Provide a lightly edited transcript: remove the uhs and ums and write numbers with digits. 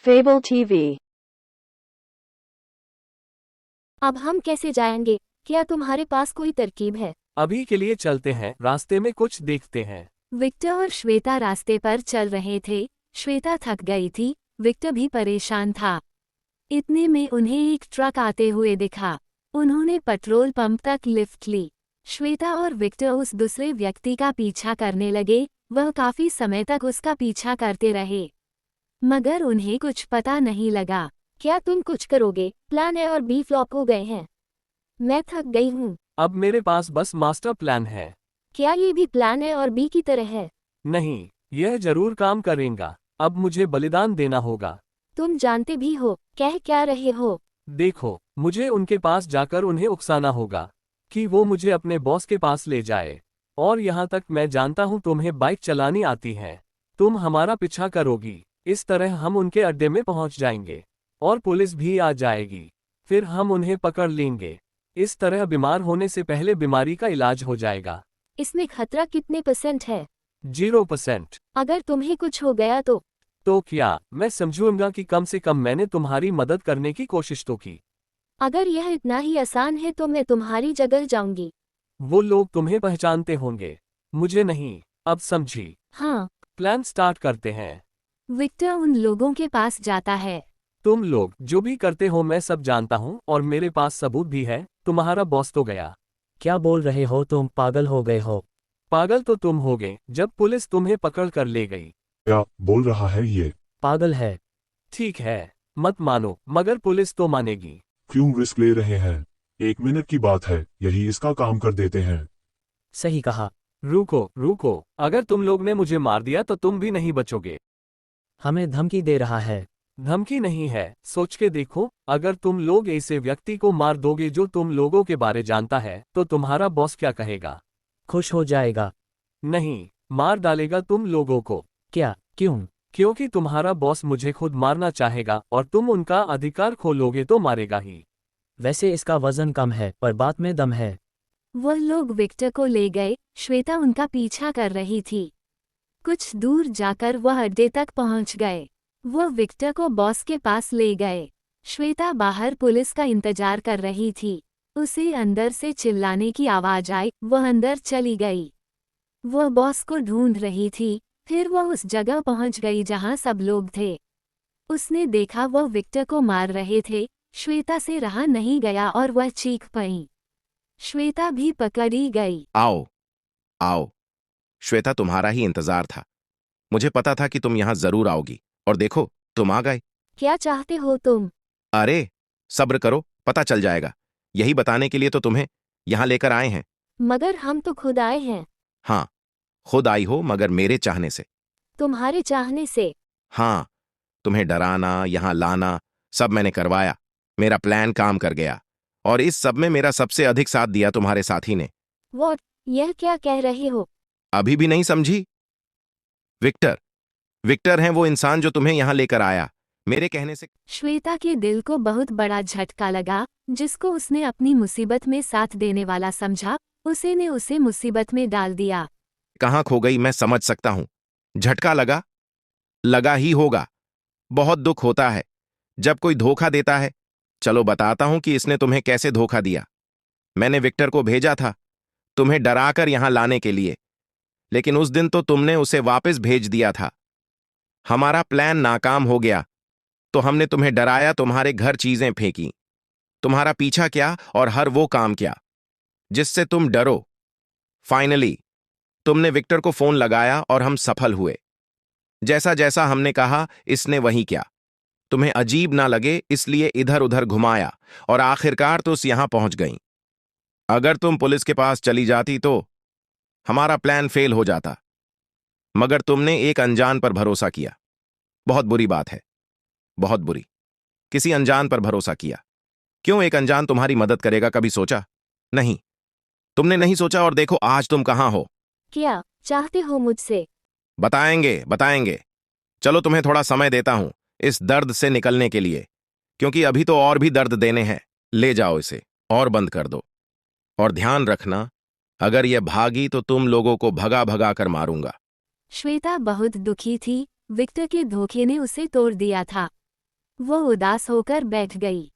Fable TV। अब हम कैसे जाएंगे? क्या तुम्हारे पास कोई तरकीब है? अभी के लिए चलते हैं, रास्ते में कुछ देखते हैं। विक्टर और श्वेता रास्ते पर चल रहे थे। श्वेता थक गई थी, विक्टर भी परेशान था। इतने में उन्हें एक ट्रक आते हुए दिखा। उन्होंने पेट्रोल पंप तक लिफ्ट ली। श्वेता और विक्टर उस दूसरे व्यक्ति का पीछा करने लगे। वह काफी समय तक उसका पीछा करते रहे, मगर उन्हें कुछ पता नहीं लगा। क्या तुम कुछ करोगे? प्लान ए और बी फ्लॉप हो गए हैं। मैं थक गई हूँ। अब मेरे पास बस मास्टर प्लान है। क्या ये भी प्लान ए और बी की तरह है? नहीं, यह जरूर काम करेगा। अब मुझे बलिदान देना होगा। तुम जानते भी हो, कह क्या रहे हो? देखो, मुझे उनके पास जाकर उन्हें उकसाना होगा कि वो मुझे अपने बॉस के पास ले जाए। और यहाँ तक मैं जानता हूँ तुम्हें बाइक चलानी आती है। तुम हमारा पीछा करोगी। इस तरह हम उनके अड्डे में पहुँच जाएंगे और पुलिस भी आ जाएगी। फिर हम उन्हें पकड़ लेंगे। इस तरह बीमार होने से पहले बीमारी का इलाज हो जाएगा। इसमें खतरा कितने % है? 0%। अगर तुम्हें कुछ हो गया तो क्या मैं समझूंगा कि कम से कम मैंने तुम्हारी मदद करने की कोशिश तो की। अगर यह इतना ही आसान है तो मैं तुम्हारी जगह जाऊंगी। वो लोग तुम्हें पहचानते होंगे, मुझे नहीं। अब समझी? हाँ। प्लान स्टार्ट करते हैं। विक्टर उन लोगों के पास जाता है। तुम लोग जो भी करते हो मैं सब जानता हूँ और मेरे पास सबूत भी है। तुम्हारा बॉस तो गया। क्या बोल रहे हो तुम? पागल हो गए हो? पागल तो तुम हो गए जब पुलिस तुम्हें पकड़ कर ले गई। क्या बोल रहा है ये? पागल है। ठीक है, मत मानो, मगर पुलिस तो मानेगी। क्यों रिस्क ले रहे हैं? 1 मिनट की बात है, यही इसका काम कर देते हैं। सही कहा। रुको रुको, अगर तुम लोग ने मुझे मार दिया तो तुम भी नहीं बचोगे। हमें धमकी दे रहा है। धमकी नहीं है, सोच के देखो, अगर तुम लोग ऐसे व्यक्ति को मार दोगे जो तुम लोगों के बारे जानता है तो तुम्हारा बॉस क्या कहेगा? खुश हो जाएगा। नहीं, मार डालेगा तुम लोगों को। क्या? क्यों? क्योंकि तुम्हारा बॉस मुझे खुद मारना चाहेगा और तुम उनका अधिकार खो लोगे तो मारेगा ही। वैसे इसका वजन कम है पर बात में दम है। वह लोग विक्टर को ले गए। श्वेता उनका पीछा कर रही थी। कुछ दूर जाकर वह अड्डे तक पहुंच गए। वह विक्टर को बॉस के पास ले गए। श्वेता बाहर पुलिस का इंतजार कर रही थी। उसे अंदर से चिल्लाने की आवाज आई। वह अंदर चली गई। वह बॉस को ढूंढ रही थी। फिर वह उस जगह पहुंच गई जहां सब लोग थे। उसने देखा वह विक्टर को मार रहे थे। श्वेता से रहा नहीं गया और वह चीख पड़ी। श्वेता भी पकड़ी गई। आओ आओ, श्वेता तुम्हारा ही इंतजार था। मुझे पता था कि तुम यहां जरूर आओगी, और देखो तुम आ गए। क्या चाहते हो तुम? अरे सब्र करो, पता चल जाएगा। यही बताने के लिए तो तुम्हें यहां लेकर आए हैं। मगर हम तो खुद आए हैं। हाँ, खुद आई हो मगर मेरे चाहने से। तुम्हारे चाहने से? हाँ, तुम्हें डराना, यहां लाना, सब मैंने करवाया। मेरा प्लान काम कर गया, और इस सब में मेरा सबसे अधिक साथ दिया तुम्हारे साथी ने। व्हाट? यह क्या कह रहे हो? अभी भी नहीं समझी? विक्टर, विक्टर हैं वो इंसान जो तुम्हें यहां लेकर आया, मेरे कहने से। श्वेता के दिल को बहुत बड़ा झटका लगा। जिसको उसने अपनी मुसीबत में साथ देने वाला समझा, उसे ने उसे मुसीबत में डाल दिया। कहां खो गई मैं समझ सकता हूं। झटका लगा, लगा ही होगा। बहुत दुख होता है जब कोई धोखा देता है। चलो बताता हूं कि इसने तुम्हें कैसे धोखा दिया। मैंने विक्टर को भेजा था तुम्हें डराकर यहां लाने के लिए, लेकिन उस दिन तो तुमने उसे वापस भेज दिया था। हमारा प्लान नाकाम हो गया तो हमने तुम्हें डराया, तुम्हारे घर चीजें फेंकी, तुम्हारा पीछा किया और हर वो काम किया जिससे तुम डरो। फाइनली तुमने विक्टर को फोन लगाया और हम सफल हुए। जैसा जैसा हमने कहा इसने वही किया। तुम्हें अजीब ना लगे इसलिए इधर उधर घुमाया और आखिरकार तो यहां पहुंच गई। अगर तुम पुलिस के पास चली जाती तो हमारा प्लान फेल हो जाता, मगर तुमने एक अनजान पर भरोसा किया। बहुत बुरी बात है, बहुत बुरी। किसी अनजान पर भरोसा किया। क्यों एक अनजान तुम्हारी मदद करेगा, कभी सोचा? नहीं, तुमने नहीं सोचा, और देखो आज तुम कहां हो। क्या चाहते हो मुझसे? बताएंगे बताएंगे। चलो तुम्हें थोड़ा समय देता हूं इस दर्द से निकलने के लिए, क्योंकि अभी तो और भी दर्द देने हैं। ले जाओ इसे और बंद कर दो, और ध्यान रखना अगर यह भागी तो तुम लोगों को भगा भगा कर मारूंगा। श्वेता बहुत दुखी थी। विक्टर के धोखे ने उसे तोड़ दिया था। वो उदास होकर बैठ गई।